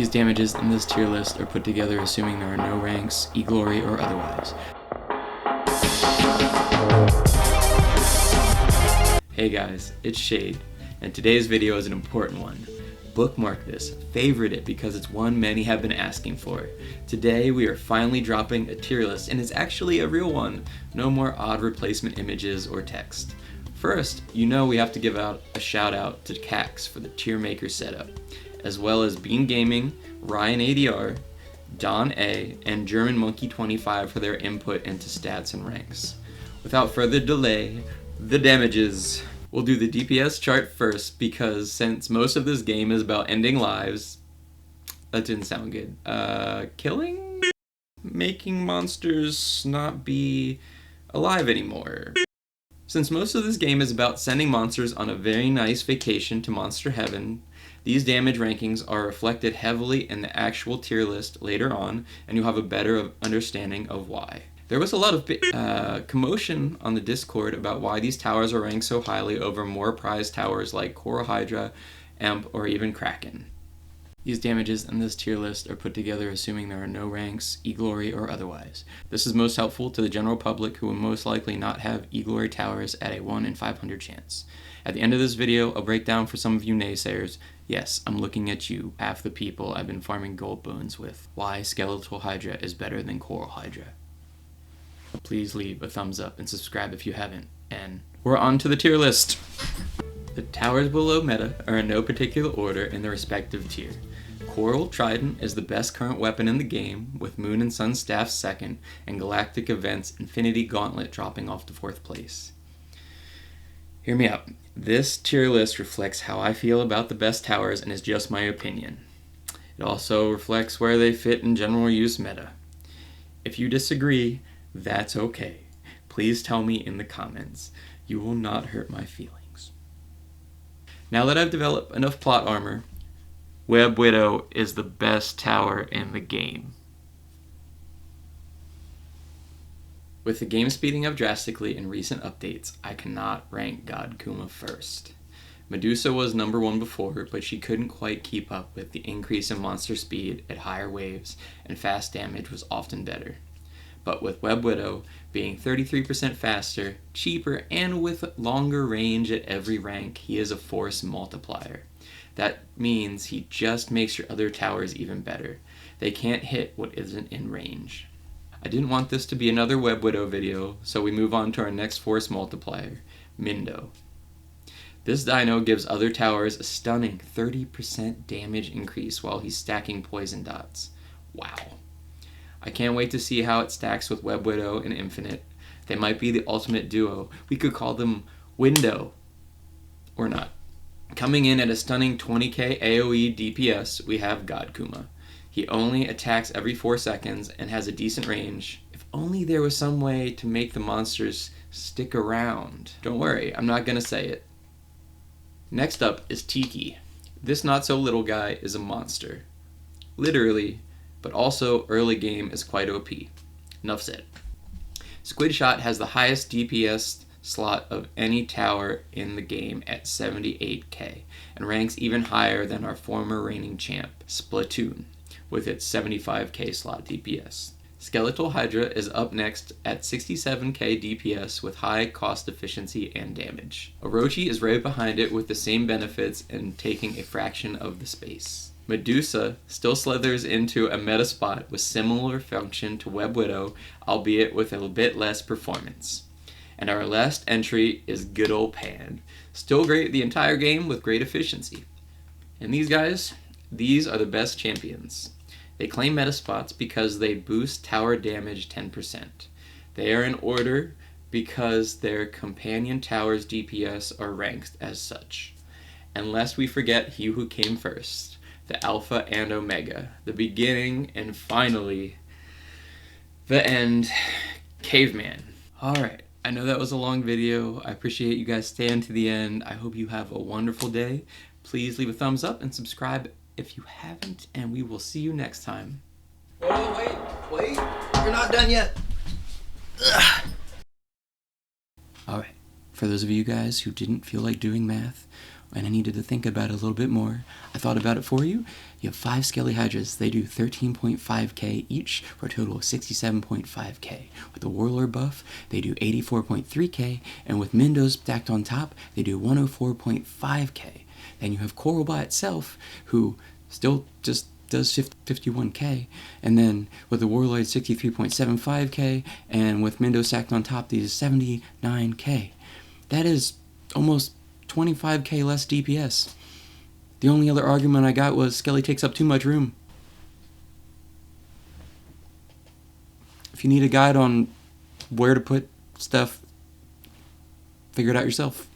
These damages in this tier list are put together assuming there are no ranks, e-glory, or otherwise. Hey guys, it's Shade, and today's video is an important one. Bookmark this, favorite it, because it's one many have been asking for. Today we are finally dropping a tier list, and it's actually a real one. No more odd replacement images or text. First, we have to give out a shout out to Cax for the tier maker setup, as well as Bean Gaming, Ryan ADR, Don A, and German Monkey 25 for their input into stats and ranks. Without further delay, the damages. We'll do the DPS chart first because since most of this game is about ending lives, that didn't sound good. Killing? Making monsters not be alive anymore. Since most of this game is about sending monsters on a very nice vacation to Monster Heaven, these damage rankings are reflected heavily in the actual tier list later on, and you'll have a better understanding of why. There was a lot of commotion on the Discord about why these towers are ranked so highly over more prized towers like Coral Hydra, Emp, or even Kraken. These damages in this tier list are put together assuming there are no ranks, e-glory, or otherwise. This is most helpful to the general public who will most likely not have e-glory towers at a 1 in 500 chance. At the end of this video, I'll break down for some of you naysayers. Yes, I'm looking at you, half the people I've been farming gold bones with, why Skeletal Hydra is better than Coral Hydra. Please leave a thumbs up and subscribe if you haven't. And we're on to the tier list. The towers below meta are in no particular order in their respective tier. Coral Trident is the best current weapon in the game, with Moon and Sun Staff second, and Galactic Event's Infinity Gauntlet dropping off to 4th place. Hear me out. This tier list reflects how I feel about the best towers and is just my opinion. It also reflects where they fit in general use meta. If you disagree, that's okay. Please tell me in the comments. You will not hurt my feelings. Now that I've developed enough plot armor, Web Widow is the best tower in the game. With the game speeding up drastically in recent updates, I cannot rank God Kuma first. Medusa was number 1 before, but she couldn't quite keep up with the increase in monster speed at higher waves, and fast damage was often better. But with Web Widow being 33% faster, cheaper, and with longer range at every rank, he is a force multiplier. That means he just makes your other towers even better. They can't hit what isn't in range. I didn't want this to be another Web Widow video, so we move on to our next force multiplier, Mindo. This dino gives other towers a stunning 30% damage increase while he's stacking poison dots. Wow. I can't wait to see how it stacks with Web Widow and Infinite. They might be the ultimate duo. We could call them Window. Or not. Coming in at a stunning 20k AoE DPS, we have God Kuma. He only attacks every 4 seconds and has a decent range. If only there was some way to make the monsters stick around. Don't worry, I'm not gonna say it. Next up is Tiki. This not-so-little guy is a monster. Literally, but also early game is quite OP. Enough said. Squid Shot has the highest DPS slot of any tower in the game at 78k, and ranks even higher than our former reigning champ, Splatoon, with its 75k slot DPS. Skeletal Hydra is up next at 67k DPS with high cost efficiency and damage. Orochi is right behind it with the same benefits and taking a fraction of the space. Medusa still slithers into a meta spot with similar function to Web Widow, albeit with a bit less performance. And our last entry is good old Pan. Still great the entire game with great efficiency. And these guys, these are the best champions. They claim meta spots because they boost tower damage 10%. They are in order because their companion towers DPS are ranked as such. Unless we forget he who came first. The Alpha and Omega, the beginning and finally the end, Caveman. Alright, I know that was a long video. I appreciate you guys staying to the end. I hope you have a wonderful day. Please leave a thumbs up and subscribe if you haven't, and we will see you next time. Oh, wait, you're not done yet. Alright, for those of you guys who didn't feel like doing math, and I needed to think about it a little bit more. I thought about it for you. You have 5 Skelly Hydras. They do 13.5k each for a total of 67.5k. With the Warlord buff, they do 84.3k, and with Mindos stacked on top, they do 104.5k. Then you have Coralbot itself, who still just does 51k, and then with the Warlord 63.75k, and with Mindos stacked on top, these 79k. That is almost 25k less DPS. The only other argument I got was Skelly takes up too much room. If you need a guide on where to put stuff, figure it out yourself.